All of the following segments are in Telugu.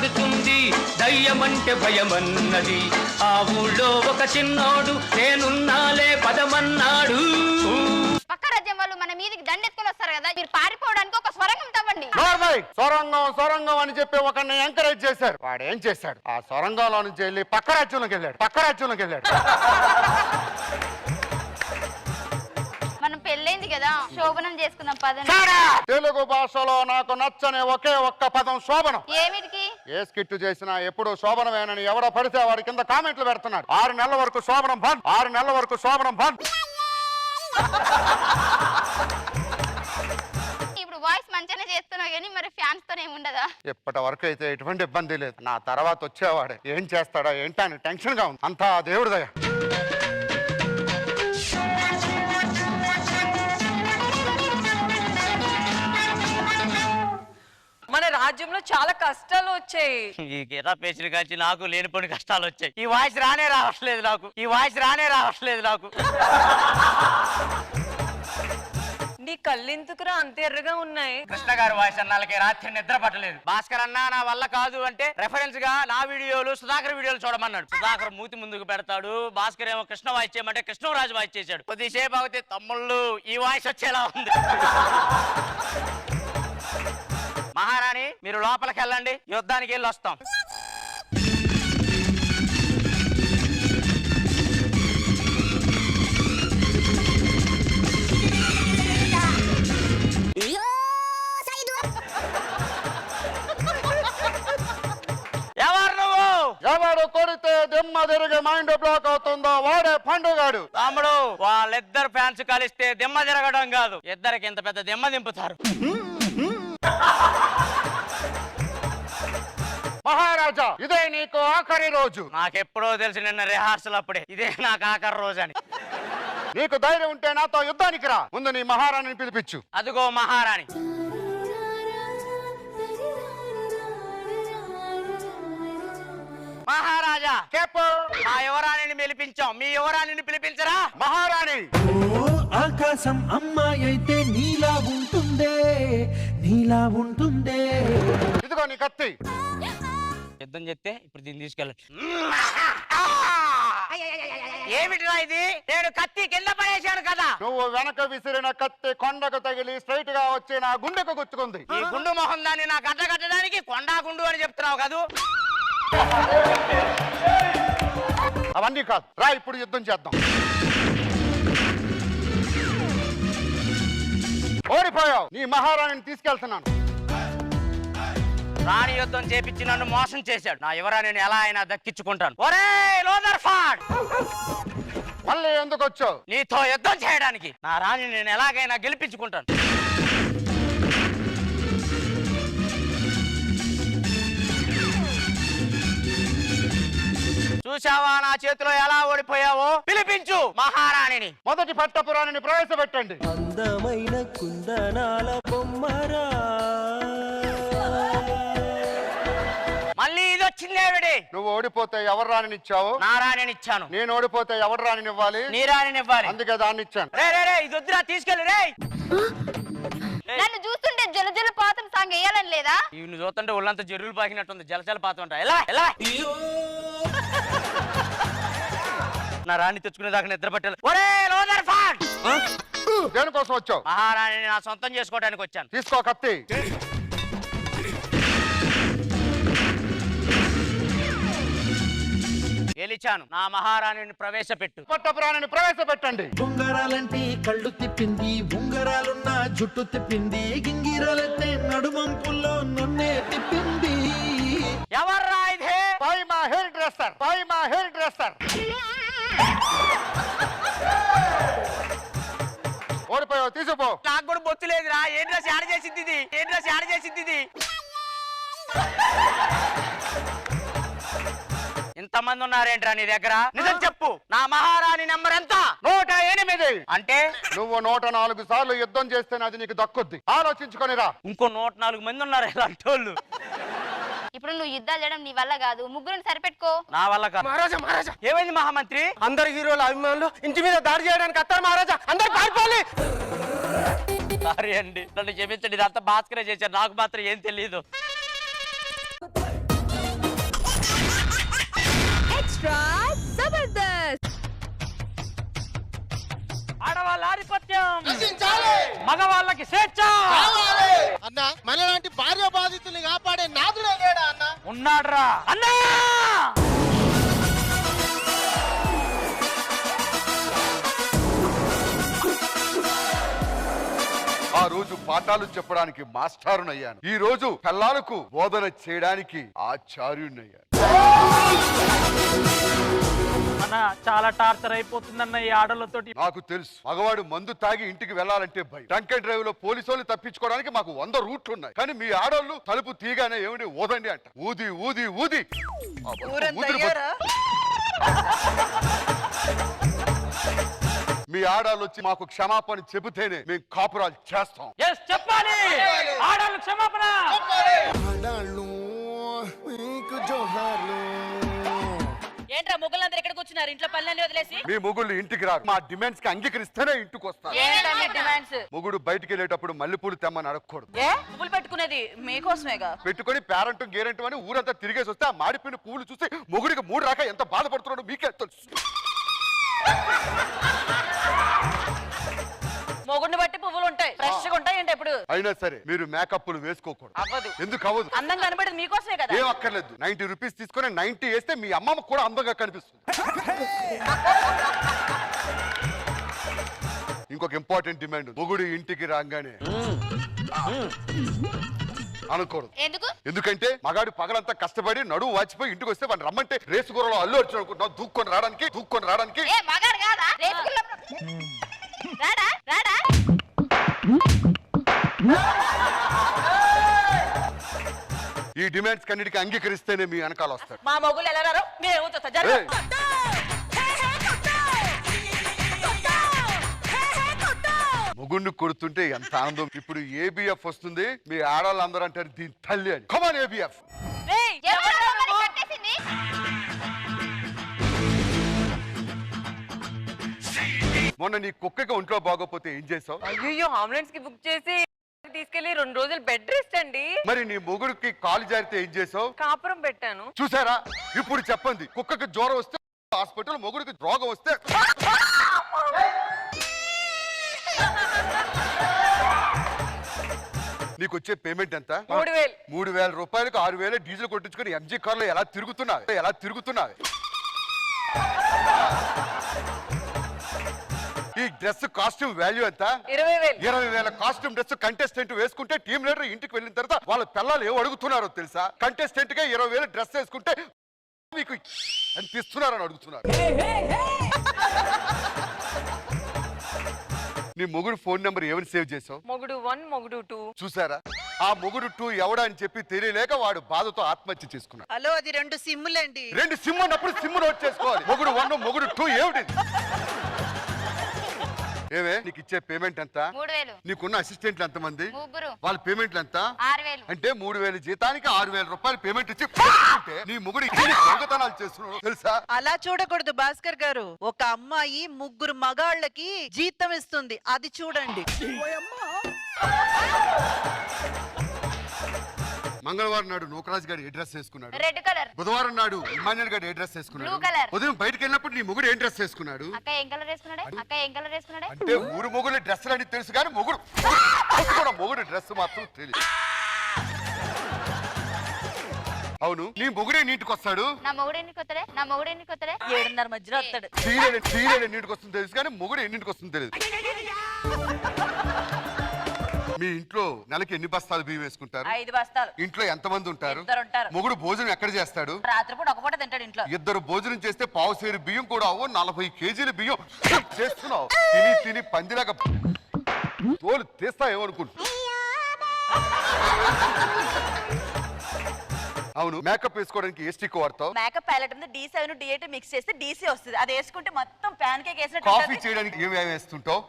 పడుతుంది, దయ్యమంటే భయమన్నది. ఆ ఊళ్ళో ఒక చిన్నోడు నేనున్నాలే పదమన్నాడు. పక్క రాజ్యం వాళ్ళు మన మీదకి దండెత్తుకొని వస్తారు కదా, మీరు పారిపోవడానికి ఒక సొరంగం తవ్వండి. సొరంగం సొరంగం అని చెప్పి ఒకరిని ఎంకరేజ్ చేశారు. వాడు ఏం చేశాడు? ఆ సొరంగంలో నుంచి వెళ్ళి పక్క రాజ్యంలోకి వెళ్ళాడు. మనం పెళ్ళైంది కదా, శోభనం చేసుకుందాం పదండి. తెలుగు భాషలో నాకు నచ్చని ఒకే ఒక్క పదం శోభనం. ఏమిటికి? ఏ స్కిట్ చేసినా ఎప్పుడు శోభనమేనని ఎవడో పడితే వాడి కింద కామెంట్లు పెడుతున్నాడు. 6 నెలల వరకు శోభనం బంద్. ఇప్పుడు వాయిస్ మంచిగానే చేస్తున్నావు కానీ మరి ఫ్యాన్స్ తో ఏముండదా? ఇప్పటి వరకు అయితే ఎటువంటి ఇబ్బంది లేదు. నా తర్వాత వచ్చేవాడే ఏం చేస్తాడా ఏంటని టెన్షన్ గా ఉంది. అంతా దేవుడి దయ. మన రాజ్యంలో చాలా కష్టాలు వచ్చాయి. ఈ గీతా పేచిన కాచి నాకు లేనిపోని కష్టాలు వచ్చాయి. ఈ వాయిస్ రానే రావట్లేదు నాకు. నీ కళ్ళెందుకురా అంత ఎర్రగా ఉన్నాయి? కృష్ణ గారి వాయిస్ అన్నాళ్ళకి రాత్రి నిద్ర పట్టలేదు. భాస్కర్ అన్న నా వల్ల కాదు అంటే రెఫరెన్స్ గా నా వీడియోలు సుధాకర్ వీడియోలు చూడమన్నాడు. సుధాకర్ మూతి ముందుకు పెడతాడు, భాస్కర్ ఏమో కృష్ణ వాయిస్ చేయమంటే కృష్ణరాజు వాయిస్ చేశాడు. కొద్దిసేపు అవుతే తమ్ముళ్ళు ఈ వాయిస్ వచ్చేలా ఉంది. మహారాణి మీరు లోపలికి వెళ్ళండి, యుద్ధానికి వెళ్ళి వస్తాం. ఎవరు నువ్వు? ఎవడు కొడితే దిమ్మ తిరిగి మైండ్ బ్లాక్ అవుతుందో వాడే పండుగాడు. తమ్ముడు వాళ్ళిద్దరు ఫ్యాన్స్ కలిస్తే దిమ్మ తిరగడం కాదు, ఇద్దరికి ఇంత పెద్ద దిమ్మ దింపుతారు. మహారాజా ఇదే నీకు ఆఖరి రోజు. నాకెప్పుడో తెలిసి నిన్న రిహార్సల్ అప్పుడే ఇదే నాకు ఆఖరి రోజు అని. నీకు ధైర్యం ఉంటే నాతో యుద్ధానికి రా. ముందు నీ మహారాణిని పిలిపించు. అదిగో మహారాణి. మహారాజా చెప్పు. మా యువరాణిని పిలిపించాం, మీ యువరాణిని పిలిపించరా? మహారాణి ఆకాశం అమ్మాయి అయితే నీలా ఉంటుందే. ఇదిగో నీ కత్తి. యుద్ధం చెప్తే ఇప్పుడు దీన్ని తీసుకెళ్ళచ్చు. ఏమిటిరా ఇది? నేను కత్తి కింద పడేశాను కదా. నువ్వు వెనక విసిరిన కత్తి కొండకు తగిలి స్ట్రైట్ గా వచ్చి నా గుండెకు గుచ్చుకుంది. ఈ గుండు మొహం దాన్ని నాకు అడ్డగట్టడానికి కొండా గుండు అని చెప్తున్నావు కదూ. అవన్నీ కాదు, రా ఇప్పుడు యుద్ధం చేద్దాం. ఓడిపోయావు. నీ మహారాణిని తీసుకెళ్తున్నాను. రాణి యుద్ధం చేపించి నన్ను మోసం చేశాడు. నా యువరాణిని ఎలా అయినా దక్కించుకుంటాను. ఒరేయ్ లోదర్ఫాడ్, మళ్ళీ ఎందుకు వచ్చావు? నీతో యుద్ధం చేయడానికి. నా రాణిని నేను ఎలాగైనా గెలిపించుకుంటాను. చూసావా నా చేతిలో ఎలా ఓడిపోయావో? పిలిపించు మహారాణిని. మొదటి పట్టపురాణిని ప్రవేశపెట్టండి. అందమైన కుందనాల బొమ్మరా. మళ్ళీ ఇది వచ్చిందేవిడి? నువ్వు ఓడిపోతే ఎవరు రాణినిచ్చావు? నా రాణినిచ్చాను. నేను ఓడిపోతే ఎవరు రాణినివ్వాలి? నీ రాణినివ్వాలి. అందుకే దాన్ని ఇచ్చాను. రే ఇది వద్దురా, తీసుకెళ్ళి రే. నన్ను చూస్తుంటే జల పాతం సాంగ్ వేయాలని లేదా? ఇవి చూస్తుంటే ఒళ్ళంతా జరువులు పాకినట్టుంది. జలజల పాతం ఎలా నా రాణి తెచ్చుకునేదాకా నిద్ర పట్టాలి. దేనికోసం వచ్చావు? మహారాణిని నా సొంతం చేసుకోవడానికి వచ్చాను. తీసుకో కత్తి. గెలిచాను. నా మహారాణిని ప్రవేశపెట్టు. పట్టపురాణిని ప్రవేశపెట్టండి. ఉంగరాలంటే కళ్ళు తిప్పింది, ఉంగరాలున్న జుట్టు తిప్పింది, గింగిరాలంటే నడుమంపుల్లో నన్నే తిప్పింది. ఎవర్రా ఇదే? పైమా హెయిర్ డ్రెస్సర్. ఓడిపోయావు, తీసుకుపో. నాకు కూడా బొత్తు లేదురా. ఏంట్రా శాడ చేసింది ఇది? ఇంతమంది ఉన్నారేంట్రా నీ దగ్గర? నిజం చెప్పు. నా మహారాణి నెంబర్ ఎంత? 108. అంటే నువ్వు 104 సార్లు యుద్ధం చేస్తేనే అది నీకు దక్కుద్ది. ఆలోచించుకొని రా. ఇంకో 104 మంది ఉన్నారు ఇలాంటి వాళ్ళు. ఇప్పుడు నువ్వు యుద్ధాలు చేయడం నీ వల్ల కాదు, ముగ్గురిని సరిపెట్టుకో. నా వల్ల కాదు. మహారాజా ఏమైంది మహామంత్రి? అందరు హీరోల అభిమానులు ఇంటి మీద దాడి చేయడానికి వస్తారు మహారాజా. అందరు పారిపోవాలి. సారీ అండి, నన్ను క్షమించండి. ఇదంతా భాస్కరే చేశారు, నాకు మాత్రం ఏం తెలియదు. మగవాళ్ళకి స్వేచ్ఛ అన్న మనలాంటి భార్య బాధితుల్ని కాపాడే నాదుడే లేడా అన్న? ఉన్నాడ్రా అన్నా. ఆ రోజు పాఠాలు చెప్పడానికి మాస్టారునయ్యాను. ఈ రోజు పిల్లలకు బోధన చేయడానికి ఆచార్యునయ్యాను. అన్న చాలా టార్చర్ అయిపోతుందన్న ఈ ఆడలతోటి. నాకు తెలుసు, మగవాడు మందు తాగి ఇంటికి వెళ్ళాలంటే భయం. డ్రంక్ అండ్ డ్రైవ్ లో పోలీసు వాళ్ళు తప్పించుకోవడానికి మాకు 100 రూట్లు ఉన్నాయి. కానీ మీ ఆడోళ్ళు తలుపు తీగానే ఏమిటి ఊదండి అంట. ఊది ఊది ఊది మీ ఆడాళ్ళు వచ్చి మాకు క్షమాపణ చెబితేనే మేము కాపురాలు చేస్తాం. చెప్పాలి ఆడాళ్ళు క్షమాపణ. ఆడాళ్ళు మీకు జోహార్లు. ఏంట్రా ముగ్గులందరూ ఎక్కడ కూర్చున్నారు? ఇంట్లో పనులన్నీ వదిలేసి మీ మొగుళ్ళు ఇంటికి రారు. మా డిమాండ్స్ కి అంగీకరిస్తేనే ఇంటికి వస్తారు. డిమాండ్స్ మొగుడు బయటికి వెళ్ళేటప్పుడు మల్లెపూలు తెమ్మని అడగకూడదు. పువ్వులు పెట్టుకునేది మీకోసమేగా. పెట్టుకొని పేరెంట్ గేరెంట్ అని ఊరంతా తిరిగేసి వస్తే ఆ మాడిపోయిన పువ్వులు చూసి మొగుడికి 3 రాక ఎంత బాధపడుతున్నాడో మీకే తెలుసు. మొగుడిని బట్టి పువ్వులు ఉంటాయి, ఫ్రెష్ గా ఉంటాయి. ఏంటి ఎప్పుడు అయినా సరే మీరు మేకప్లు వేసుకోకూడదు. అవ్వదు. ఎందుకు అవ్వదు? అందంగా కనబడేది మీకోసమే కదా. ఏం అక్కర్లేదు. 90 రూపీస్ తీసుకొని 90 వేస్తే మీ అమ్మమ్మ కూడా అందంగా కనిపిస్తుంది. ఇంకొక ఇంపార్టెంట్ డిమాండ్, మొగుడు ఇంటికి రాగానే అనకూడదు. ఎందుకంటే మగాడు పగలంతా కష్టపడి నడువు వాచిపోయి ఇంటికి వస్తే వాడిని రమ్మంటే రేసు కూరలో అల్లు వచ్చి అనుకుంటున్నావు. దూక్కొని రావడానికి ఈ డిమాండ్స్ కన్నిటికి అంగీకరిస్తేనే మీ వెనకాల వస్తాడు. మా మొగులు ఎలా రారో మేము మొగుడిని కొడుతుంటే ఎంత ఆనందం. ఇప్పుడు ఏబిఎఫ్ వస్తుంది. మీ ఆడవాళ్ళందరూ అంటారు దీని తల్లి అని. కమాన్ ఏబిఎఫ్. మొన్న నీ కుక్కకి ఒంట్లో బాగోపోతే ఏం చేసావు? అయ్యో అంబులెన్స్ కి బుక్ చేసి తీసుకెళ్లి 2 రోజులు బెడ్ రెస్ట్ అండి. మరి నీ మొగుడికి కాలు జారితే ఏం చేసావు? కాపురం పెట్టాను. చూసారా? ఇప్పుడు చెప్పండి, కుక్కకి జ్వరం వస్తే హాస్పిటల్, మొగుడికి రోగం వస్తే నీకు వచ్చే పేమెంట్ ఎంత? 3000. 3000 రూపాయలకు 6000 డీజిల్ కొట్టించుకొని ఎంజీ కార్లో ఎలా తిరుగుతున్నావు? ఈ డ్రెస్ కాస్ట్యూమ్ వాల్యూ ఎంత? 20,000. 20,000 కాస్ట్యూమ్ డ్రెస్ కంటెస్టెంట్ వేసుకుంటే టీమ్ లీడర్ ఇంటికి వెళ్ళిన తర్వాత వాళ్ళ పిల్లలు ఏం అడుగుతున్నారో తెలుసా? కంటెస్టెంట్ గా 20,000 డ్రెస్ వేసుకుంటే మీకు ఎంత ఇస్తున్నారని అడుగుతున్నారు. నీ మొగుడు ఫోన్ నెంబర్ ఏమని సేవ్ చేసావు? మొగుడు 1, మొగుడు 2. చూసారా? ఆ మొగుడు 2 ఎవడా అని చెప్పి తెలియలేక వాడు బాధతో ఆత్మహత్య చేసుకున్నాడు. హలో, అది 2 సిమ్ములండి. 2 సిమ్ ఉన్నప్పుడు సిమ్ నోట్ చేసుకోవాలి. మొగుడు 1, మొగుడు 2 ఏమిటి? ఏమే నీకు ఇచ్చే పేమెంట్ ఎంత? 3000. నీకున్న అసిస్టెంట్లు ఎంతమంది? 3. వాళ్ళ పేమెంట్లు ఎంత? 6000. అంటే 3000 జీతానికి 6000 రూపాయలు పేమెంట్ ఇచ్చి నీ మొగుడు దొంగతనాలు చేస్తున్నాడు తెలుసా? అలా చూడకూడదు భాస్కర్ గారు. ఒక అమ్మాయి 3 మగాళ్ళకి జీతం ఇస్తుంది, అది చూడండి. మంగళవారం నాడు నూకరాజ్ గారు ఏ డ్రెస్ వేసుకున్నాడు? Red colour. బుధవారం నాడు ఇమాన్యుల్ గారు ఏ డ్రెస్ బ్లూ వేసుకున్నాడు? కలర్. ఉదయం బయటకు వెళ్ళినప్పుడు నీ మొగుడు ఏం డ్రెస్ వేసుకున్నాడు? అక్క ఏం కలర్ వేసుకున్నాడే? అంటే ఊరు మొగుడు డ్రెస్సులు అని తెలుసు కానీ మొగుడు డ్రెస్ మాత్రం తెలియదు. అవును, నీ మొగుడే నీటికి వస్తాడు. నా మొగుడు ఎన్నికి వస్తాడే? 7:30 మధ్యలో వస్తాడు. సీరియల్ ఎన్నింటికి వస్తుంది తెలుసు కానీ మొగుడు ఎన్నింటికి వస్తుంది తెలియదు. మీ ఇంట్లో నెలకి ఎన్ని బస్తాలు బియ్యం వేసుకుంటారు? 5 బస్తాలు. ఇంట్లో ఎంతమంది ఉంటారు? 2 ఉంటారు. మొగుడు భోజనం ఎక్కడ చేస్తాడు? రాత్రిపూట ఒక పూట తింటాడు ఇంట్లో. 2 భోజనం చేస్తే పావు సేరు బియ్యం కూడా అవ్వ 40 కేజీల బియ్యం చేస్తున్నావు. తిని పందిలాగా తోలు తీస్తాయేమనుకుంటా. అవును, మేకప్ వేసుకోవడానికి ఏ స్టిక్ వాడతావు? మేకప్ ప్యాలెట్ ఉంది, D7 D8 మిక్స్ చేస్తే DC వస్తుంది. అది వేసుకుంటే మొత్తం ప్యాన్ కేక్ వేసినట్టు కాఫీ ఉంటుంది. చేయడానికి ఏమేమి వేస్తుంటావు?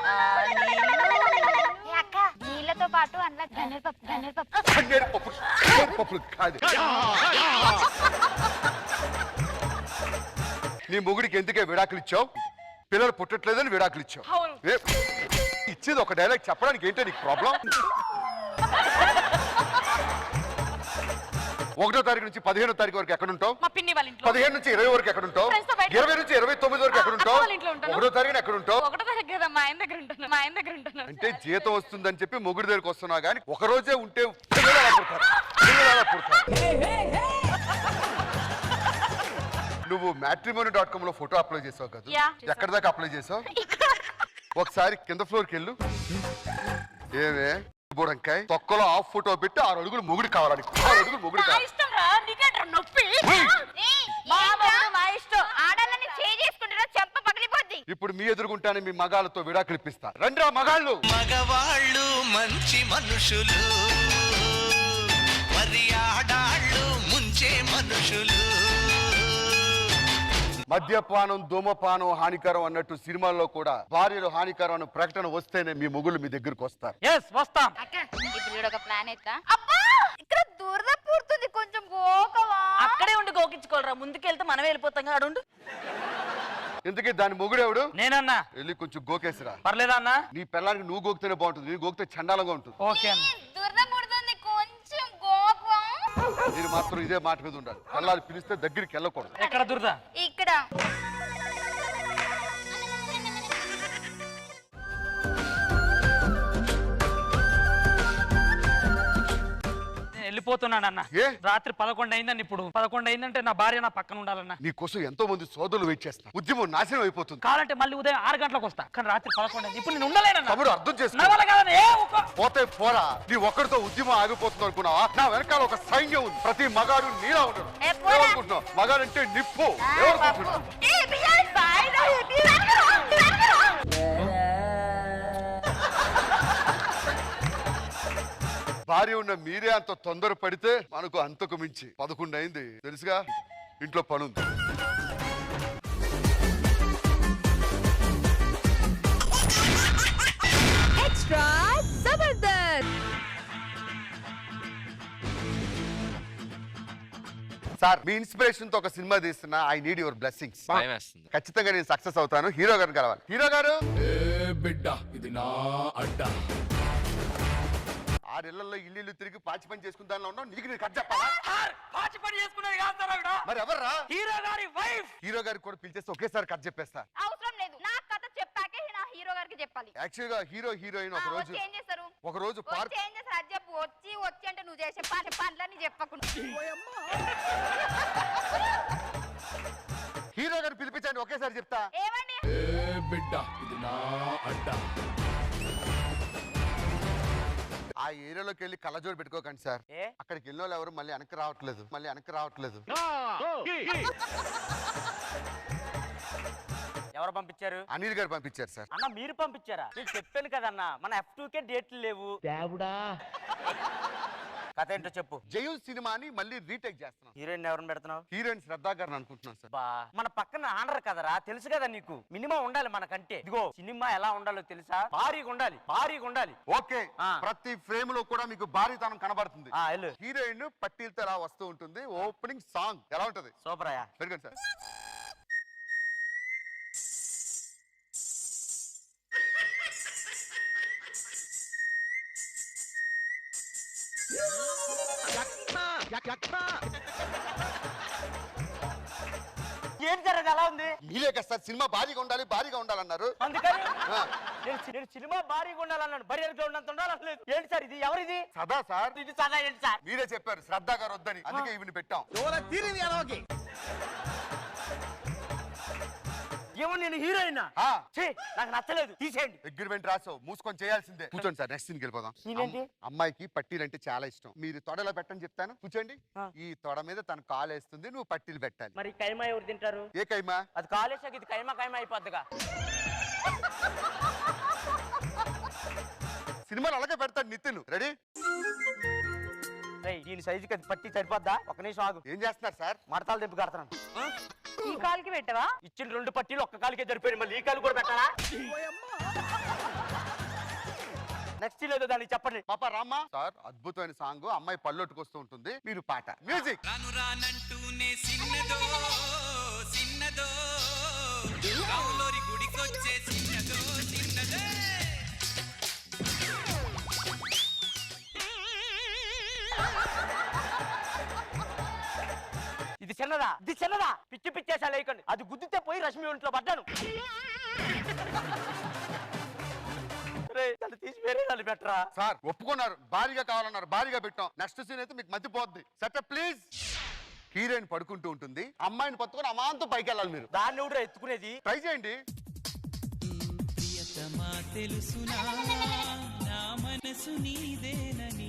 అక్క నీళ్ళతో పాటు అందులో గన్నేరుపప్పు. కన్నేరుపప్పు కాదు. నీ మొగుడికి ఎందుకే విడాకులు ఇచ్చావు? పిల్లలు పుట్టట్లేదని విడాకులు ఇచ్చావు. అవును. ఇచ్చేది ఒక డైలాగ్ చెప్పడానికి ఏంటో నీకు ప్రాబ్లం? 1వ తారీఖు నుంచి 15వ తారీఖు వరకు ఎక్కడ ఉంటావు? మా పిన్ని వాళ్ళ ఇంట్లో 15 నుంచి 20 వరకు ఎక్కడ ఉంటావు? Friends తో బయట 20 నుంచి 29 వరకు ఎక్కడ ఉంటావు? అక్క వాళ్ళ ఇంట్లో ఉంటాను. 1వ తారీఖున ఎక్కడ ఉంటావు? 1వ తారీఖు కదా మా ఆయన దగ్గర ఉంటాను. అంటే జీతం వస్తుందని చెప్పి మొగుడు దగ్గరికి వస్తున్నావు కానీ ఒక రోజే ఉంటే పిల్లలు అలా పుడతారు. పిల్లలు అలా పుడతారు. నువ్వు matrimony.com లో ఫోటో అప్లై చేసావు కదా? Yeah, చేశాను. ఎక్కడ దాకా అప్లై చేసావు? ఒకసారి కింద ఫ్లోర్కి వెళ్ళు. ఏమే బుడంకాయ తొక్కలో హాఫ్ ఫోటో పెట్టి 6 అడుగులు మొగుడు కావాలని 6 అడుగులు మొగుడు నా కావాలి. ఇష్టం రా, నీకేంట్రా నొప్పి? ఏయ్! మా మొగుడు మా ఇష్టం. ఆడాలని చేసుకుంటారో చెంప పగిలిపోద్ది. ఇప్పుడు మీ ఎదురుగుంటానే మీ మగాళ్ళతో విడాకులు ఇప్పిస్తా. రండిరా మగాళ్ళు. మగవాళ్ళు మంచి మనుషులు, మరి ఆడాళ్ళు ముంచే మనుషులు. మద్యపానం ధూమపానం హానికరం అన్నట్టు సినిమాల్లో కూడా భార్యలు హానికరం అన్న ప్రకటన వస్తేనే మీ మొగుళ్ళు మీ దగ్గరకు వస్తారు. ఎస్ వస్తాం. అక్క ఇప్పుడు వీడు ఒక ప్లాన్ ఎత్తా. అబ్బా ఇక్కడ దురద పూర్తుంది, కొంచెం గోకవా. అక్కడే ఉండి గోకించుకోలరా, ముందుకెళ్తే మనం వెళ్ళిపోతాం కదా. అడుండు. ఇంతకీ దాని మొగుడెవడు? నేనన్నా వెళ్ళి కొంచెం గోకేసిరా. పర్లేదా అన్నా? నీ పిల్లానికి నువ్వు గోకితేనే బాగుంటుంది, నీ గోకితే చండాలంగా ఉంటుంది. ఓకే అన్న. దురద పూర్తుంది, కొంచెం గోకవా. మీరు మాత్రం ఇదే మాట మీద ఉండాలి. పిల్లలు పిలిస్తే దగ్గరికి వెళ్ళకూడదు. ఎక్కడ దురద? ఇక్కడ వెళ్ళిపోతున్నాను అన్న. ఏ? రాత్రి 11 అయిందండి. ఇప్పుడు 11 అయిందంటే నా భార్య నా పక్కన ఉండాలన్న. నీ కోసం ఎంతో మంది సోదరులు వెయిట్ చేస్తారు. ఉద్యమం నాశనం అయిపోతుంది. కావాలంటే మళ్ళీ ఉదయం 6 గంటలకు వస్తా, కానీ రాత్రి 11 అయింది. ఇప్పుడు నేను ఉండలేనన్నా. తమ్ముడు అర్థం నా చేసుకో. వల్ల కాదన్న. పోతే పోరా, నీ ఒక్కడితో ఉద్యమం ఆగిపోతుంది అనుకున్నావా? నా వెనకాల ఒక సైన్యం ఉంది. ప్రతి మగాడు నీలా ఉండడు. ఏ పోరా. ఏమనుకుంటున్నావు? మగాడంటే నిప్పు. ఏమనుకుంటున్నావు? భార్య ఉన్న మీరే అంత తొందర పడితే మనకు అంతకు మించి 11 అయింది తెలుసుగా. ఇంట్లో పనుంది. ఎక్స్ట్రా జబర్దస్త్. సార్ మీ ఇన్స్పిరేషన్ తో ఒక సినిమా తీస్తున్నా. I need your blessings. ఖచ్చితంగా నేను సక్సెస్ అవుతాను. హీరో గారిని కలవాలి. హీరో గారు, బిడ్డ ఇది నా అడ్డ. 6 ఇళ్లలో ఇల్లు తిరిగి పాచి పని చేసుకుని దానిలో ఉన్నావు. నీకు నేను కట్ చెప్పాలా? పాచి పని చేసుకునేది కాదు సార్ ఆవిడ. మరి ఎవర్రా? హీరో గారి వైఫ్. హీరో గారికి కూడా పిలిచేస్తే ఒకేసారి కట్ చెప్పేస్తా. అవసరం లేదు, నా కథ చెప్పాకే నా హీరో గారికి చెప్పాలి. యాక్చువల్ గా హీరో హీరోయిన్ ఒక రోజు వచ్చి ఏం చేస్తారు? ఒక రోజు పార్క్ వచ్చి ఏం చేస్తారు అది చెప్పు. వచ్చి అంటే నువ్వు చేసే పనులని చెప్పకుండా. హీరో గారిని పిలిపించండి, ఒకేసారి చెప్తా. ఏమండి బిడ్డ ఇది నా అడ్డ. ఆ ఏరియాలోకి వెళ్ళి కళ్ళజోడు పెట్టుకోకండి సార్. అక్కడికి వెళ్ళిన వాళ్ళు ఎవరు మళ్ళీ వెనక్కి రావట్లేదు. ఎవరు పంపించారు? అనిల్ గారు పంపించారు సార్. అన్న మీరు పంపించారా? నేను చెప్పాను కదన్నా, మన F2K డేట్లు లేవు. కథ ఏంటో చెప్పు. జయం సినిమాని మళ్ళీ రీటేక్ చేస్తున్నాం. హీరోయిన్ ఎవరిని పెడుతున్నావు? హీరోయిన్ శ్రద్ధా గారిని అనుకుంటున్నాను సార్. బా మన పక్కన ఆనర్ కదరా, తెలుసు కదా నీకు. మినిమం ఉండాలి మనకంటే. ఇదిగో సినిమా ఎలా ఉండాలో తెలుసా? భారీగా ఉండాలి. ఓకే. ఆ. ప్రతి ఫ్రేమ్ లో కూడా మీకు భారీతనం కనబడుతుంది. వెళ్ళు. హీరోయిన్ పట్టీలతో ఎలా వస్తూ ఉంటుంది. ఓపెనింగ్ సాంగ్ ఎలా ఉంటది? సూపర్ అయ్యా. పెరగండి సార్. ఏంటి సార్ అది ఎలా ఉంది? మీరే కదా సార్ సినిమా భారీగా ఉండాలన్నారు. అందుకని ఆ. నేను సినిమా భారీగా ఉండాలన్నాను, బరియర్ గ్రౌండ్ అంత ఉండాలనలేదు. ఏంటి సార్ ఇది? ఎవరిది? సదా సార్. ఇది సదా ఏంటి సార్? మీరే చెప్పారు శ్రద్ధా గారు వద్దని, అందుకే ఇవిని పెట్టాం. ఏమో నేను హీరోయిన్ ఆ. నాకు నచ్చలేదు, తీసేయండి. అగ్రిమెంట్ రాసావు, మూసుకొని చేయాల్సిందే. కూర్చోండి సార్, నెక్స్ట్ సీన్కి వెళ్ళిపోదాం. నేనేంటి? అమ్మాయికి పట్టీలంటే చాలా ఇష్టం. మీరు తొడలో పెట్టని చెప్తాను, కూర్చోండి. ఆ. ఈ తొడ మీద తను కాలు వేస్తుంది, నువ్వు పట్టీలు పెట్టాలి. మరి కైమా ఎవరు తింటారు? ఏ కైమా? అది కాలేసాక ఇది కైమా అయిపోద్దిగా. సినిమాలు అలాగే పెడతాడు నితిన్. రెడీ? దీని సైజుకి అది పట్టి సరిపోద్దా? ఒక నిమిషం ఆగు. ఏం చేస్తున్నారు సార్? మడతాలు దింపు కడతాను. ఈ కాలుకి పెట్టవా? ఇచ్చిన 2 పట్టీలు ఒక్క కాలికే సరిపోయింది, మళ్ళీ ఈ కాలు కూడా పెట్టాలా? నెక్స్ట్ లేదో దానికి చెప్పండి. పాప రామ్మా. సార్ అద్భుతమైన సాంగ్. అమ్మాయి పళ్ళొట్టుకొస్తూ ఉంటుంది, మీరు పాట. మ్యూజిక్. రానంటూనే సిన్నదో గుడికొచ్చే సిన్నదే. చిన్నదా ఇది చిన్నదా పిచ్చి పిచ్చేసా లేకండి అది గుద్దితే పోయి రష్మి ఒంట్లో పడ్డాను తీసి వేరే వాళ్ళు పెట్టరా సార్ ఒప్పుకున్నారు, భారీగా కావాలన్నారు, భారీగా పెట్టాం. నెక్స్ట్ సీన్ అయితే మీకు మధ్యపోద్ది. Setup please. హీరోయిన్ పడుకుంటూ ఉంటుంది, అమ్మాయిని పట్టుకొని అమాంతం పైకి వెళ్ళాలి మీరు. దాన్ని కూడా ఎత్తుకునేది ట్రై చేయండి. తెలుసునా నా మనసు నీదేనని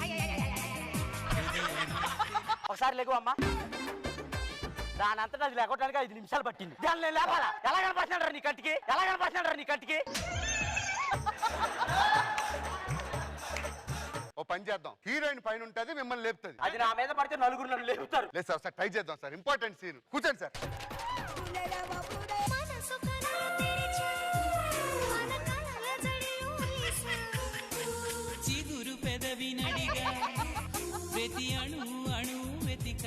ఒకసారి లేకు అమ్మా. దాని అంతటా అది లేకపోవడానికి 5 నిమిషాలు పట్టింది. దాన్ని నేను లేపాలా? ఎలా కనపడుతున్నాడు నీ కంటికి? ఎలా కనపడుతున్నాడు నీ కంటికి? ఓ పని చేద్దాం, హీరోయిన్ పైన ఉంటుంది, మిమ్మల్ని లేపుతుంది. అది నా మీద పడితే నలుగురు నన్ను లేపుతారు. లేదు సార్, ట్రై చేద్దాం సార్. Important scene. కూర్చోండి సార్. చిగురు పెదవి నడిగా ప్రతి అణు అణు వెతిక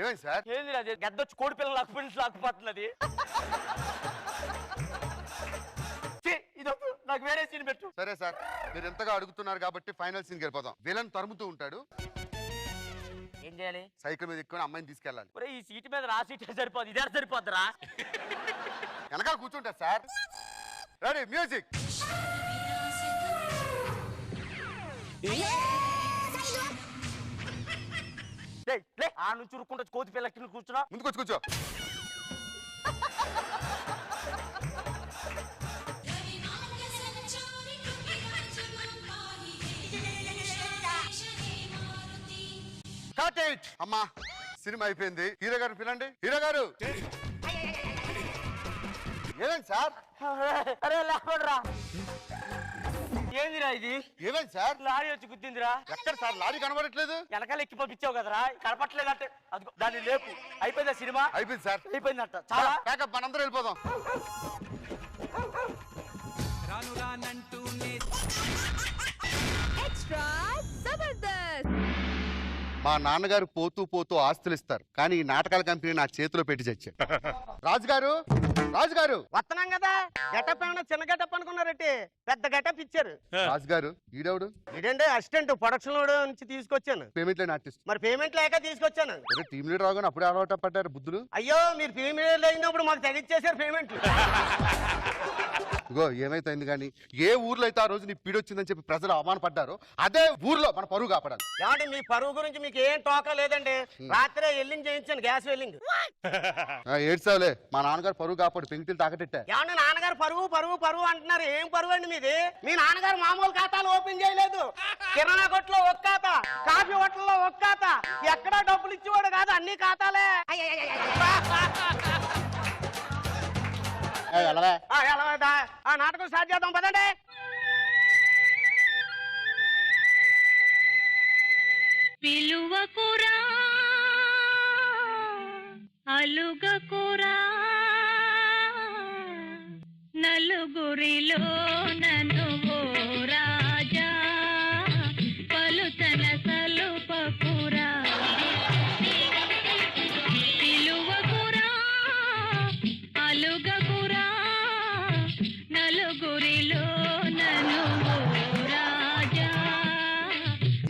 ఏమైంది సార్? ఏంది అది? గద్దొచ్చి కోడి పిల్లలు లాక్కుపోతున్నది. ఇది నాకు వేరే సీన్ పెట్టు. సరే సార్, మీరు ఎంతగా అడుగుతున్నారు కాబట్టి ఫైనల్ సీన్కి వెళ్ళిపోదాం. విలన్ తరుముతూ ఉంటాడు, ఏం చేయాలి? సైకిల్ మీద ఎక్కువ అమ్మాయిని తీసుకెళ్ళాలి. ఒరే ఈ సీట్ మీద నా సీట్ సరిపోదు, ఇదే సరిపోద్దురా. వెనకాల కూర్చుంటారు సార్. Ready, music. ఆ నుంచి ఉరుక్కుంటూ కోతి పిల్లకి కూర్చున్నా. ముందుకు కూర్చో. అమ్మా సినిమా అయిపోయింది. హీరో గారు పిలండి. హీరో గారు. ఏమైంది సార్? అరే లేపడరా. ఏందిరా ఇది? ఏమైంది సార్? లారీ వచ్చి గుద్దిందిరా. ఎక్కడ సార్? లారీ కనబడట్లేదు. వెనకాల ఎక్కి పంపించావు కదరా, కనపట్లేదంటే అది దాన్ని లేపు. అయిపోయిందా సినిమా? అయిపోయింది సార్. అయిపోయిందంట. చాలా ప్యాకప్, మనందరం వెళ్ళిపోదాం. రాను రానంటూనే మా నాన్నగారు పోతూ పోతూ ఆస్తులు ఇస్తారు, కానీ ఈ నాటకాల కంపెనీ నా చేతిలో పెట్టి చచ్చాడు. రాజుగారు, రాజుగారు. వస్తున్నాం కదా, గెటప్ ఏమన్నా చిన్న గెటప్ అనుకున్నారంటే పెద్ద గెటప్ ఇచ్చారు. రాజుగారు ఈడవుడు? ఇదండి అసిస్టెంట్ ప్రొడక్షన్ నుంచి తీసుకొచ్చాను. పేమెంట్ లేని ఆర్టిస్ట్. మరి పేమెంట్ లేక తీసుకొచ్చాను. టీమ్ లీడర్ రాగానే అప్పుడే అలవాటు పడ్డారు బుద్ధులు. అయ్యో మీరు పేమెంట్ అయినప్పుడు మాకు తగ్గించేశారు పేమెంట్. ఇగో ఏమైతుంది కానీ, ఏ ఊర్లో అయితే ఆ రోజు నీ పీడొచ్చిందని చెప్పి ప్రజలు అవమానపడ్డారు, అదే ఊర్లో మన పరువు కాపాడాలి. ఏమంటే మీ పరువు గురించి మీకు ఏం టోకా లేదండి. రాత్రే వెల్లింగ్ చేయించాను, గ్యాస్ వెల్లింగ్. ఏడ్చావులే, మా నాన్నగారు పరువు కాపాడు పెంకుటిలు తాకటెట్టా. ఏమంటే నాన్నగారు పరువు పరువు పరువు అంటున్నారు. ఏం పరువు అండి మీది? మీ నాన్నగారు మామూలు ఖాతాలు ఓపెన్ చేయలేదు. కిరాణా కొట్లో ఒక ఖాతా, కాఫీ హోటల్లో ఒక ఖాతా, ఎక్కడా డబ్బులు ఇచ్చేవాడు కాదు, అన్ని ఖాతాలే. నాటకం స్టార్ట్ చేద్దాం పదండి. పిలువకురా అలుగకురా నలుగురిలో నన్ను రాజా పలుతన సలుపకురా పిలువకురా అలుగకురా నలుగురిలో నన్ను రాజా.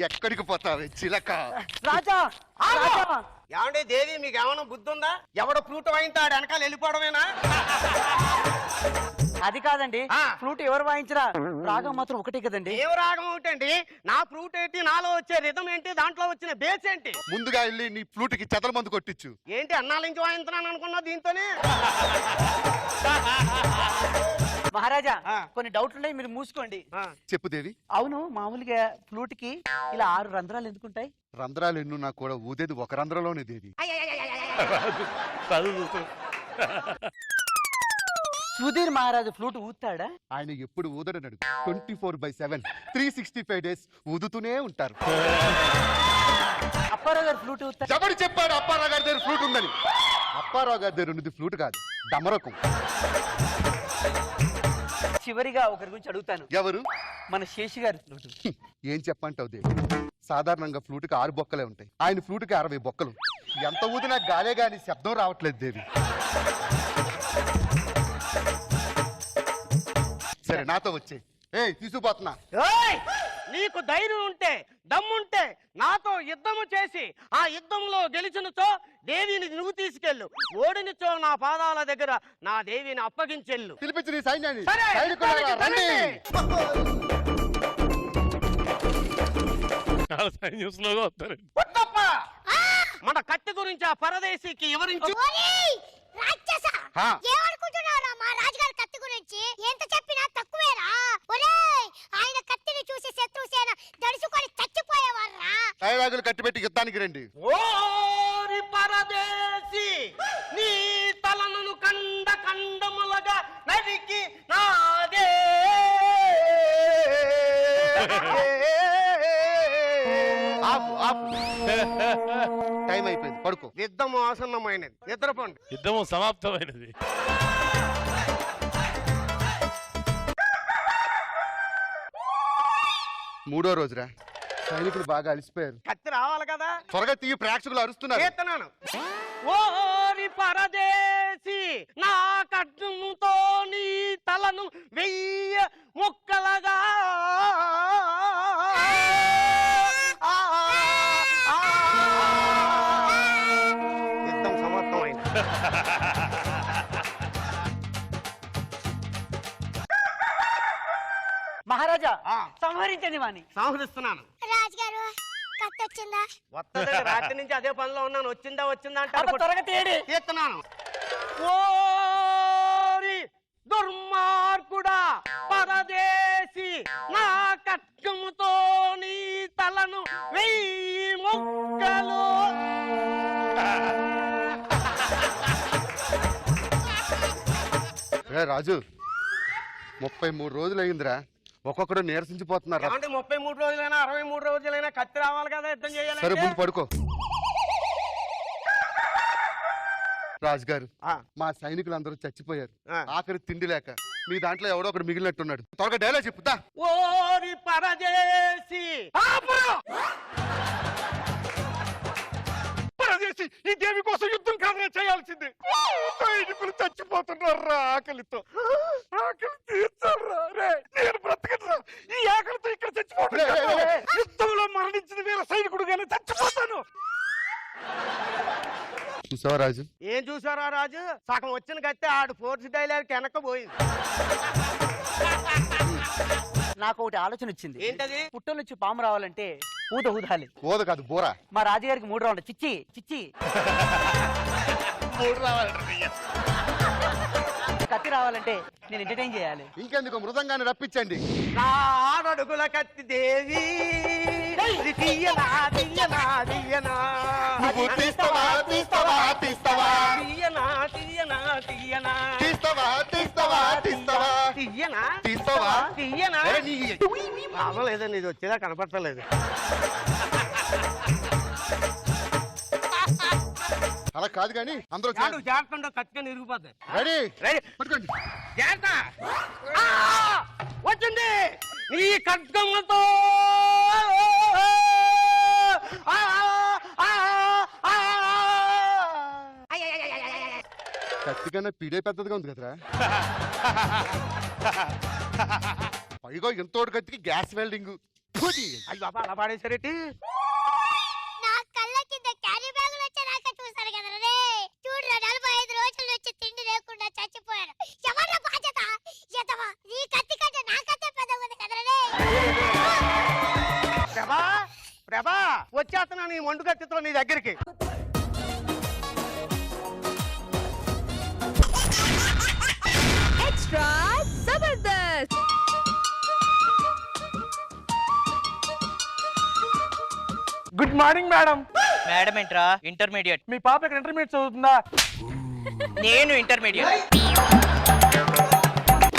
ఎక్కడికి పోతావే చిలక? రాజా ఏమండి దేవి, మీకు ఏమైనా బుద్ధి ఉందా? ఎవడో ఫ్లూట్ వాయించాడు వెనకాల వెళ్ళిపోవడమేనా? అది కాదండి, ఫ్లూట్ ఎవరు వాయించరా, రాగం మాత్రం ఒకటే కదండి. ఏం రాగం ఒకటండి? నా ఫ్లూట్ ఏంటి, నాలో వచ్చే రిథం ఏంటి, దాంట్లో వచ్చిన బేస్ ఏంటి? ముందుగా వెళ్ళి నీ ఫ్లూట్ కి చెదల మందు కొట్టించు. ఏంటి అన్నాల నుంచి వాయించున్నాను అనుకున్నా దీంతోనే? మహారాజా కొన్ని డౌట్లు ఉన్నాయి, మీరు మూసుకోండి. చెప్పు దేవి. అవును, మామూలుగా ఫ్లూట్ కి ఇలా 6 రంధ్రాలు ఎందుకుంటాయి? రంధ్రాలు ఎన్నున్నా కూడా ఊదేది ఒక రంధ్రంలోనే దేవి. సుధీర్ మహారాజు ఫ్లూట్ ఊతాడా? ఆయన ఎప్పుడు ఊదడనడు. 24/7 365 days ఊదుతూనే ఉంటారు. అప్పారావు గారు ఫ్లూట్ ఊతాడు. ఎవరు చెప్పాడు అప్పారావు గారి దగ్గర ఫ్లూట్ ఉందని? అప్పారావు గారి దగ్గర ఉన్నది ఫ్లూట్ కాదు, డమరకం. చివరిగా ఒకరి గురించి అడుగుతాను. ఎవరు? మన శేషి గారు ఫ్లూట్. ఏం చెప్పంటావు దేవి? సాధారణంగా ఫ్లూట్కి 6 బొక్కలే ఉంటాయి, ఆయన ఫ్లూట్కి 60 బొక్కలు. ఎంత ఊదినా గాలే గాని శబ్దం రావట్లేదు దేవి. సరే నాతో వచ్చే. తీసుకుపోతున్నా. నీకు ధైర్యం ఉంటే దమ్ముంటే నాతో యుద్ధము చేసి ఆ యుద్ధంలో గెలిచినచో దేవిని నువ్వు తీసుకెళ్ళు, ఓడినచో నా పాదాల దగ్గర నా దేవిని అప్పగించెళ్ళు. పిలిపించి నీ సైన్యాన్ని. సరే, సైనికులారా, రండి. వద్దప్ప! మన కత్తి గురించి ఆ పరదేశీకి వివరించు. హా. ఏమనుకుంటున్నారా మా రాజుగారి కత్తి గురించి? ఎంత చెప్పినా తక్కువేరా. ఒరేయ్, ఆయన కత్తిని చూసి శత్రుసేన దడుచుకొని చచ్చిపోయేవారా. డైలాగులు కట్టిపెట్టి యుద్ధానికి రండి. ఓరి పరదేశి, నీ తలను కండ కండములుగా నరికి నాదే. ఆపు, ఆపు. టైం అయిపోయింది, పడుకో. యుద్ధం ఆసన్నమైనది, నిద్రపోండి. యుద్ధము సమాప్తమైనది. మూడో రోజురా. సైనికులు బాగా అలసిపోయారు. కత్తి రావాలి కదా. త్వరగా తీయ, ప్రేక్షకులు అరుస్తున్నారు. చేస్తున్నాను. ఓరి పరదేశి, నా కట్టుతో నీ తలను 1000 ముక్కలుగా యుద్ధం సమాప్తమైంది. మహారాజా ఆ. సంహరించండి వాణ్ణి. సంహరిస్తున్నాను. రాజుగారు కత్తి వచ్చిందా? వత్తదండి, రాత్రి నుంచి అదే పనిలో ఉన్నాను. వచ్చిందా వచ్చిందా అబ్బా, అంటారు. త్వరగా తేడి. తీస్తున్నాను. ఓరి దుర్మార్గుడా పరదేశి, నా కట్కముతో నీ తలను 1000 ముక్కలు. రాజు, 33 రోజులు అయిందిరా. ఒక్కొక్కడు నీరసించిపోతున్నారు. ఏమంటే 33 రోజులైనా 63 రోజులైనా కత్తి రావాలి కదా యుద్ధం సరే, చేయాలి. ముందు పడుకో. రాజుగారు, ఆ. మా సైనికులందరూ చచ్చిపోయారు. ఆ. ఆఖరి తిండి లేక మీ దాంట్లో ఎవడో ఒకడు మిగిలినట్టున్నాడు. త్వరగా డైలాగ్ చెప్పుతా. ఓరి పరదేశి, పరదేశి, ఈ దేవి కోసం యుద్ధం కాదనే చేయాల్సింది. సైనికులు చచ్చిపోతున్నారు ఆకలితో. ఆకలి తీర్చారా రే, నేను బ్రతకరా ఈ ఆకలితో ఇక్కడ చచ్చిపోతున్నా. యుద్ధంలో మరణించిన వీర సైనికుడుగానే చచ్చిపోతాను. చూసావా రాజు? ఏం చూసారా రాజు? సగం వచ్చిన కత్తి ఆడు ఫోర్స్ డైలాగ్ వెనక్కి పోయింది. నాకు ఒకటి ఆలోచన వచ్చింది. ఏంటది? పుట్టల నుంచి పాము రావాలంటే ఊద ఊదాలి. ఓద కాదు, బోరా. మా రాజుగారికి 3 రౌండ్లు. చిచ్చి చిచ్చి. 3 రావాలి. కత్తి రావాలంటే నేను ఎంటర్టైన్ చేయాలి. ఇంకెందుకు, మృదంగాన్ని రప్పించండి. నా 6 అడుగుల కత్తి దేవి, ఇది తీయనా తీయనా తీయనా, నువ్వు తీస్తావా తీస్తావా తీస్తావా తీయనా తీయనా తీయనా, తీస్తావా తీస్తావా తీస్తావా తీయనా తీస్తావా తీయనా. ఏ నీ- రావలేదండి, ఇది వచ్చేదా కనపడలేదు. అలా కాదు కానీ అందరూ జాగ్రత్త, కత్తిగా ఇరిగిపోతాయి. రెడీ రెడీ, పట్టుకోండి. జాగ్రత్త. వచ్చింది ఈ ఖడ్గంతో. కత్తి కన్నా పీడే పెద్దదిగా ఉంది కదరా. పైగా ఎంతోటి కత్తికి గ్యాస్ వెల్డింగ్. అయ్యి బాబా, అలా పాడేసరేటి. నా కళ్ళ కింద క్యారీ బ్యాగులు వచ్చాక చూసారు కదా రే. చూడరా, 45 రోజుల నుంచి తిండి లేకుండా చచ్చిపోయారు. ఎవరి బాధ్యత? ఎదవా, నీ కత్తి కంటే నా కత్తి పెద్దగా ఉంది కదా రే. ప్రభా ప్రభా, వచ్చేస్తున్నా నీ మొండు కత్తితో నీ దగ్గరికి. Extra Jabardasth. Good morning madam. Madam ఏంట్రా? ఇంటర్మీడియట్. మీ పాప ఇక్కడ ఇంటర్మీడియట్ చదువుతుందా? నేను ఇంటర్మీడియట్.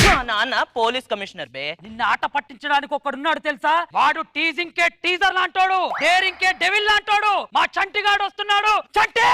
మా నాన్న పోలీస్ కమిషనర్ బే. నిన్న ఆట పట్టించడానికి ఒకడున్నాడు తెలుసా? వాడు టీజింగ్ కే టీజర్ లాంటోడు, డేరింగ్ కే డెవిల్ లాంటోడు. మా చంటిగాడు వస్తున్నాడు. చంటి!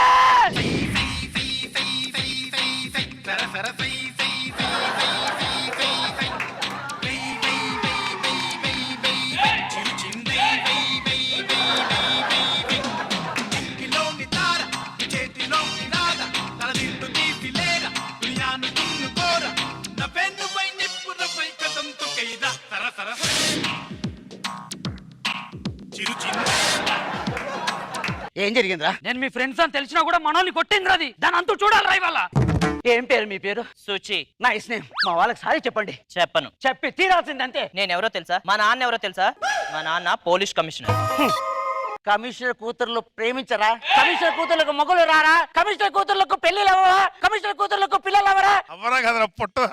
ఏం జరిగిందిరా? నేను మీ ఫ్రెండ్స్ అని తెలిసినా కూడా మనల్ని కొట్టింది అది. దాని అంతు చూడాలి ఇవాళ. ఏం పేరు మీ పేరు? సుచి. Nice name. మా వాళ్ళకి సారీ చెప్పండి. చెప్పను. చెప్పి తీరాల్సింది అంతే. నేను ఎవరో తెలుసా? మా నాన్న ఎవరో తెలుసా? మా నాన్న పోలీస్ కమిషనర్. కమిషనర్ కూతుర్లు ప్రేమించరా? కమిషనర్ కూతుర్లకు మొగలు రారా? కమిషనర్ కూతుర్లకు పెళ్లిలు అవ్వరా? కమిషనర్ కూతుర్లకు పిల్లలు అవ్వరా? అవరా కదరా పొట్టు.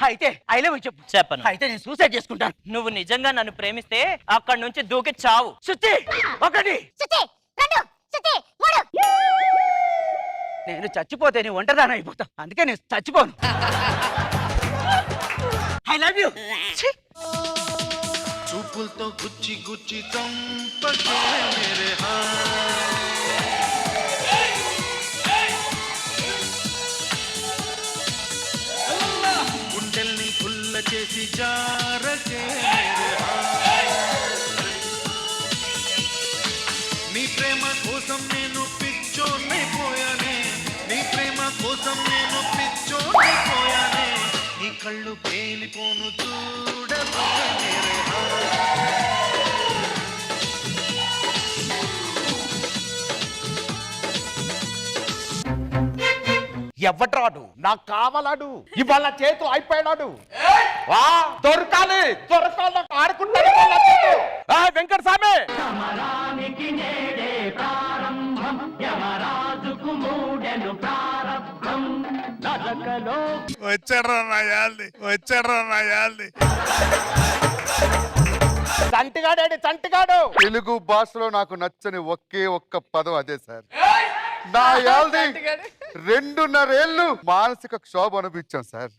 అయితే ఐ లవ్ యు చెప్పు. చెప్పను. అయితే నేను సూసైడ్ చేసుకుంటాను. నువ్వు నిజంగా నన్ను ప్రేమిస్తే అక్కడి నుంచి దూకి చావు. సుచి ఒకటి, సుచి 2, సుచి 3. నేను చచ్చిపోతే నీ ఒంటరిదాని అయిపోతా. అందుకే నేను చచ్చిపోను. I love you. చూపులతో గుచ్చి గుచ్చి చంపకే మేరే గుండెల్ని ఫుల్ల చేసి జారకే నీ ప్రేమ కోసం నేను పిచ్చోనైపోయానే, నీ ప్రేమ కోసం నేను పిచ్చోనైపోయానే, నీ కళ్ళు పేలిపోను చూడకే మేరే ఎవడ్రాడు? నాకు కావాలాడు. ఇవాళ చేతులు అయిపోయాడు. దొరకాలి దొరకాలి ఆడుకుంటాడు వెంకట స్వామి. వచ్చాడ్రా నా యాల్ది, వచ్చాడ్రా నా యాల్ది. చంటిగాడు చంటిగాడు. తెలుగు భాషలో నాకు నచ్చని ఒకే ఒక్క పదం అదే సార్. నా యాల్ది 2.5 ఏళ్ళు మానసిక క్షోభ అనిపించాం సార్.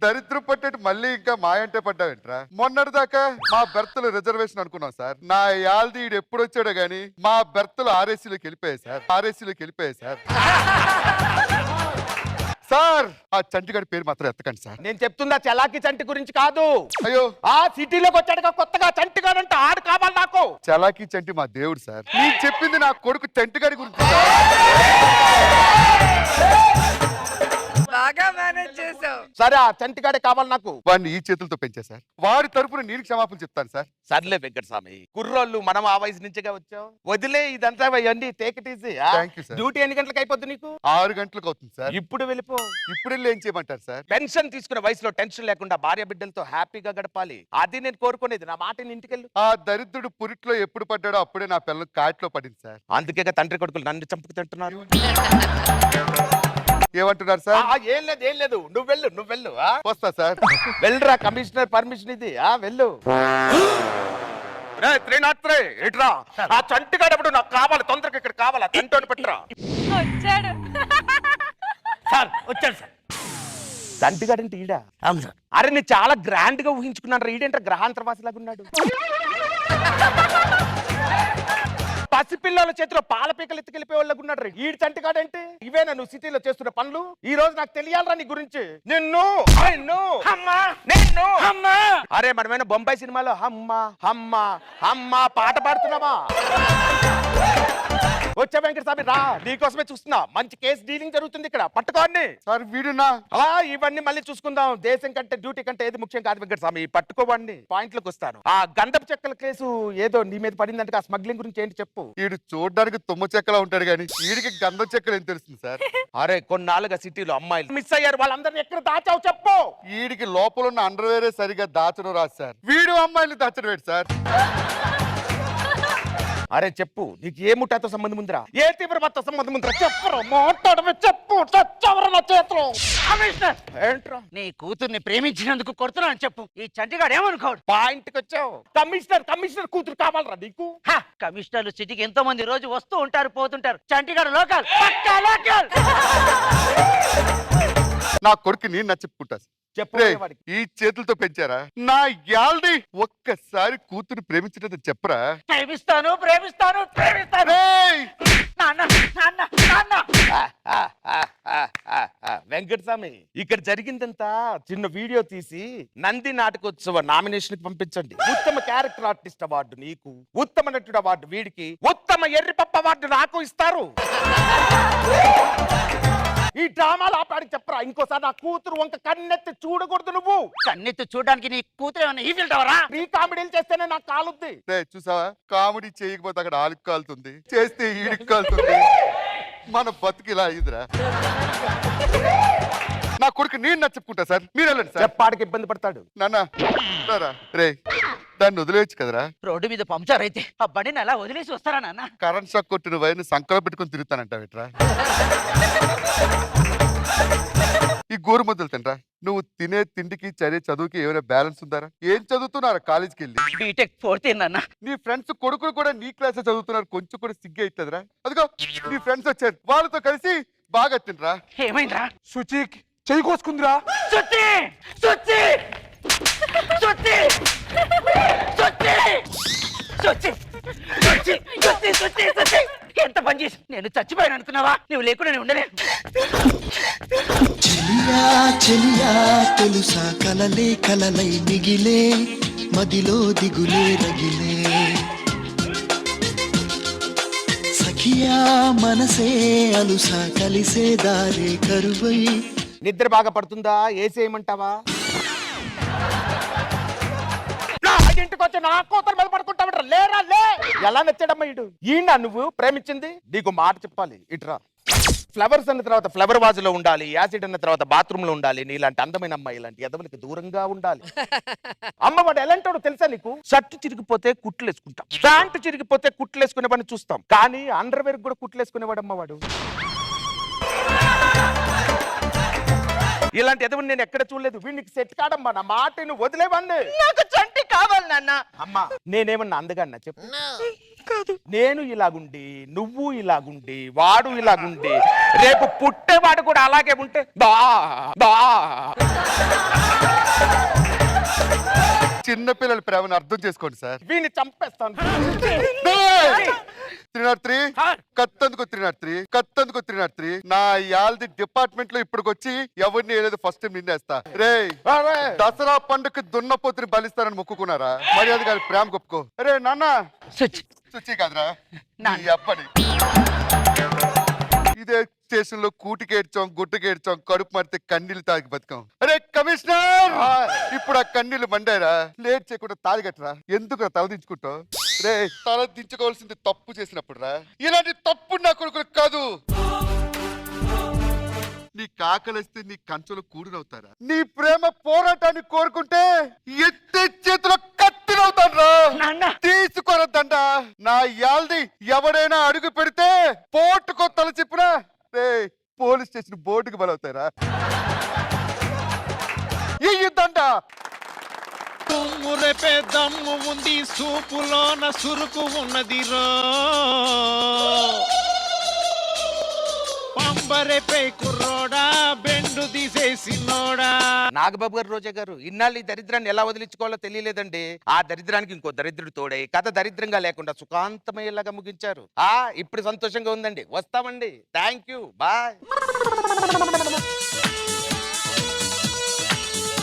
దరిద్రం పట్టేటి మళ్ళీ ఇంకా మాయంటే పడ్డావేంట్రా? మొన్నటిదాకా మా బెర్తలు రిజర్వేషన్ అనుకున్నాం సార్. నా యాల్ది ఈడు ఎప్పుడు వచ్చాడో గానీ మా బెర్తలు ఆర్ఎస్సీలోకి వెళ్ళిపోయాయి సార్. ఆర్ఎస్సీలోకి వెళ్ళిపోయాయి సార్. సార్ ఆ చంటిగాడి పేరు మాత్రం ఎత్తకండి సార్. నేను చెప్తుందా చలాకి చంటి గురించి కాదు. అయ్యో ఆ సిటీలోకి వచ్చాడుగా కొత్తగా చంటిగాడంటే ఆడు కావాలి నాకు. చలాకి చంటి మా దేవుడు సార్. నేను చెప్పింది నా కొడుకు చంటిగాడి గురించి. బాగా మేనేజ్ చేసావు. సరే ఆ చంటిగాడే కావాలి నాకు. వాడిని ఈ చేతులతో పెంచా సార్. వాడి తరపున నేను క్షమాపణ చెప్తాను సార్. సర్లే వెంకటస్వామి, కుర్రోళ్ళు మనం ఆ వయసు నుంచిగా వచ్చాం. వదిలే ఇదంతా ఇవన్నీ take it easy. Thank you sir. Duty ఎన్ని గంటలకు అయిపోద్ది నీకు? 6 గంటలకు అవుతుంది సార్. ఇప్పుడు వెళ్ళిపో. ఇప్పుడు వెళ్ళి ఏం చేయమంటారు సార్? పెన్షన్ తీసుకునే వయసులో టెన్షన్ లేకుండా భార్య బిడ్డలతో హ్యాపీగా గడపాలి. అది నేను కోరుకునేది. నా మాట ఇంటికెళ్ళు. ఆ దరిద్రుడు పురిట్లో ఎప్పుడు పడ్డాడో అప్పుడే నా పిల్లలు కాట్లో పడింది సార్. అందుకే తండ్రి కొడుకులు నన్ను చంపుకు తింటున్నారు. ఏమంటున్నారు సార్? ఏం లేదు ఏం లేదు. నువ్వు వెళ్ళు నువ్వు వెళ్ళు. వస్తా సార్. వెళ్ళరా, కమిషనర్ పర్మిషన్ ఇది. వెళ్ళు. 303 ఇట్రా. ఆ చంటిగాడప్పుడు నాకు కావాలి, తొందరగా ఇక్కడ కావాలి. తింటోని పెట్టరా. వచ్చాడు. సార్ వచ్చాడు సార్. చంటిగాడంటే ఈడా? అవును సార్. అరే నేను చాలా గ్రాండ్ గా ఊహించుకున్నాను. ఈడేంట గ్రహాంతరవాసిలాగా ఉన్నాడు. పసిపిల్లల చేతిలో పాల పీకలు ఎత్తుకెళ్ళిపోయే వాళ్ళగా ఉన్నాడు. ఈడు చంటిగాడంటే ఇవేనా నువ్వు సిటీలో చేస్తున్న పనులు? ఈ రోజు నాకు తెలియాలరా నీ గురించి. నిన్ను అరే మనమేనా బొంబాయి సినిమాలో హమ్మ హమ్మ హమ్మ పాట పాడుతున్నావా? వచ్చా వెంకటస్వామి రా, నీకోసమే చూస్తున్నా. మంచి కేసు డీలింగ్ జరుగుతుంది ఇక్కడ. పట్టుకోండి సార్. వీడున్నా ఇవన్నీ మళ్ళీ చూసుకుందాం. దేశం కంటే డ్యూటీ కంటే ఏది ముఖ్యం కాదు వెంకటస్వామి. పట్టుకోవండి, పాయింట్లకు వస్తాను. ఆ గంధపు చెక్కల కేసు ఏదో నీ మీద పడిందంటే ఆ స్మగ్లింగ్ గురించి ఏంటి చెప్పు. వీడు చూడడానికి తుమ్మ చెక్కలా ఉంటాడు కానీ వీడికి గంధం చెక్కలు ఏం తెలుస్తుంది సార్? అరే కొన్నాళ్ళుగా సిటీలో అమ్మాయిలు మిస్ అయ్యారు. వాళ్ళందరినీ ఎక్కడ దాచావు చెప్పు. వీడికి లోపల ఉన్న అండర్వేరే సరిగా దాచడం రాదు సార్. వీడు అమ్మాయిలు దాచడం ఏంటి సార్? అరే చెప్పు, నీకు ఏ ముఠాతో సంబంధం ఉందిరా? ఏ తీవ్రమతో సంబంధం ఉందిరా? చెప్పరు, మాట్లాడమే చెప్పు. చచ్చవర నా చేతిలో. కమిషనర్ ఏంట్రా? నీ కూతుర్ని ప్రేమించినందుకు కొడుతున్నాను చెప్పు. ఈ చంటిగాడు ఏమనుకోడు? పాయింట్కి వచ్చావు. కమిషనర్ కూతురు కావాలరా నీకు? కమిషనర్లు సిటీకి ఎంతో మంది రోజు వస్తూ ఉంటారు పోతుంటారు. చంటిగాడు లోకల్, పక్కా లోకల్. నా కొడుకు నేను నచ్చెప్పుకుంటా. చెప్పు. ఈ చేతులతో పెంచారా? నా యాల్ది ఒక్కసారి కూతురు ప్రేమించడం చెప్పరా? ప్రేమిస్తాను ప్రేమిస్తాను ప్రేమిస్తాను. వెంకటస్వామి ఇక్కడ జరిగిందంతా చిన్న వీడియో తీసి నంది నాటకోత్సవ నామినేషన్ పంపించండి. ఉత్తమ క్యారెక్టర్ ఆర్టిస్ట్ అవార్డు నీకు, ఉత్తమ నటుడు అవార్డు వీడికి, ఉత్తమ ఎర్రిపప్ప అవార్డు నాకు ఇస్తారు. ఈ డ్రామాలు ఆపాడికి చెప్పరా. ఇంకోసారి నా కూతురు వంక కన్నెత్తి చూడకూడదు. నువ్వు కన్నెత్తి చూడడానికి నీ కూతురు ఏమన్నా ఈ ఫిల్టవరా? ఈ కామెడీలు చేస్తేనే నాకు కాలుద్ది. చూసావా, కామెడీ చేయకపోతే అక్కడ ఆలికి కాలుతుంది, చేస్తే ఈడికి కాలుతుంది. మన బతుకు ఇలా అయిందిరా. నా కొడుకు నేను నచ్చుకుంటా సార్, మీరు వెళ్ళండి సార్. చెప్పాడికి ఇబ్బంది పడతాడు. నాన్న రే, దాన్ని వదిలేయచ్చు కదరా. రోడ్డు మీద పంక్చర్ అయితే ఆ బండిని అలా వదిలేసి వస్తారా నాన్న? కరెంట్ షాక్ కొట్టిన వైర్ని సంకలో పెట్టుకుని తిరుగుతానంట విట్రా. ఈ గోరు ముద్దలు తినరా. నువ్వు తినే తిండికి చదివే చదువుకి ఏమైనా బ్యాలెన్స్ ఉందారా? ఏం చదువుతున్నారా కాలేజ్కి వెళ్ళి? బీటెక్ 4th ఇయర్ నాన్న. నీ ఫ్రెండ్స్ కొడుకులు కూడా నీ క్లాస్ చదువుతున్నారు, కొంచెం కూడా సిగ్గు అవుతుందిరా. అదిగో నీ ఫ్రెండ్స్ వచ్చారు, వాళ్ళతో కలిసి బాగా తినరా. ఏమైందిరా? శుచి చెయ్యి కోసుకుందిరా. సుత్తి సుత్తి సుత్తి సుత్తి సుత్తి సుత్తి సుత్తి సుత్తి సుత్తి ఎంత పని చేసి నేను చచ్చిపోయాను అనుకున్నావా? నువ్వు లేకుండా నేను ఉండలేను. చెలియా చెలియా తెలుసా కలలే కలలై మిగిలే మదిలో దిగులే రగిలే సఖియా మనసే అలుసా కలిసే దారే కరువై. నిద్ర బాగా పడుతుందా? ఏసేయమంటావా? ఇంటికి వచ్చి నా కూతురు మీద పడుకుంటామంటారా? లేరా లే. ఎలా నచ్చాడమ్మా ఇటు? ఈయన నువ్వు ప్రేమించింది? నీకు మాట చెప్పాలి, ఇటురా. ఫ్లవర్స్ అన్న తర్వాత ఫ్లవర్ వాజ్ లో ఉండాలి, యాసిడ్ అన్న తర్వాత బాత్రూమ్ లో ఉండాలి. నీలాంటి అందమైన అమ్మాయి ఇలాంటి ఎదవలకి దూరంగా ఉండాలి. అమ్మ వాడు ఎలాంటాడో తెలుసా నీకు? షర్ట్ చిరిగిపోతే కుట్లు వేసుకుంటాం, ప్యాంటు చిరిగిపోతే కుట్లు వేసుకునే పని చూస్తాం, కానీ అండర్వేర్ కూడా కుట్లు వేసుకునేవాడు అమ్మ వాడు. ఇలాంటి ఎదవని నేను ఎక్కడ చూడలేదు. వీడికి సెట్ కాడమ్మా. నా మాట నువ్వు వదిలేవాడిని. నాకు చంటి కావాలి నాన్న. అమ్మా నేనేమన్నా అందగాన్నా చెప్పు? కాదు. నేను ఇలాగుండి, నువ్వు ఇలాగుండి, వాడు ఇలాగుండి, రేపు పుట్టేవాడు కూడా అలాగే ఉంటే చిన్నపిల్లల ప్రేమను అర్థం చేసుకోండి సార్. వీడిని చంపేస్తాను. 303 కత్తందుకు 303 కత్తందుకు 303. నా యాల్ది డిపార్ట్మెంట్ లో ఇప్పటికొచ్చి ఎవరిని ఏలేదు ఫస్ట్ టైం నిన్నేస్తా. రే దసరా పండుగకి దున్నపోతుని బలిస్తానని మొక్కుకున్నారా? మర్యాద గారి ప్రేమ గొప్పుకో. రే నాన్న సుచి కాదురా నీ అప్పని. ఇదే స్టేషన్ లో కూటికేడ్చాం, గుట్టుకేడ్చాం, కడుపు మడితే కన్నీళ్ళు తాగి బతికాం. అరే కమిషనర్, ఇప్పుడు ఆ కన్నీళ్ళు మండారా? లేట్ చేయకుండా తాగట్రా. ఎందుకు తలదించుకుంటావు? రే తల దించుకోవాల్సింది తప్పు చేసినప్పుడు రా. ఇలాంటి తప్పు నా కొడుకులు కాదు. నీ కాకలిస్తే నీ కంచెలు కూడినవుతారా? నీ ప్రేమ పోరాటాన్ని కోరుకుంటే ఎత్తే చేతిలో కత్తినవుతాను రా. తీసుకోరద్దంట. నా యాల్ది ఎవడైనా అడుగు పెడితే పోటుకో తల చెప్పినా రే పోలీస్ స్టేషన్ బోర్డుకి బలవుతారా? ఈ యుద్ధంట తుమ్ము రేపే దమ్ము ఉంది, సూపులోన సురుకు ఉన్నదిరో. పంబరేపై కుర్రోడా, బెండు తీసేసినోడా. నాగబాబు గారు, రోజా గారు, ఇన్నాళ్ళు ఈ దరిద్రాన్ని ఎలా వదిలించుకోవాలో తెలియలేదండి. ఆ దరిద్రానికి ఇంకో దరిద్రుడు తోడై కథ దరిద్రంగా లేకుండా సుఖాంతమయ్యేలాగా ముగించారు. ఇప్పుడు సంతోషంగా ఉందండి. వస్తామండి. Thank you. బాయ్.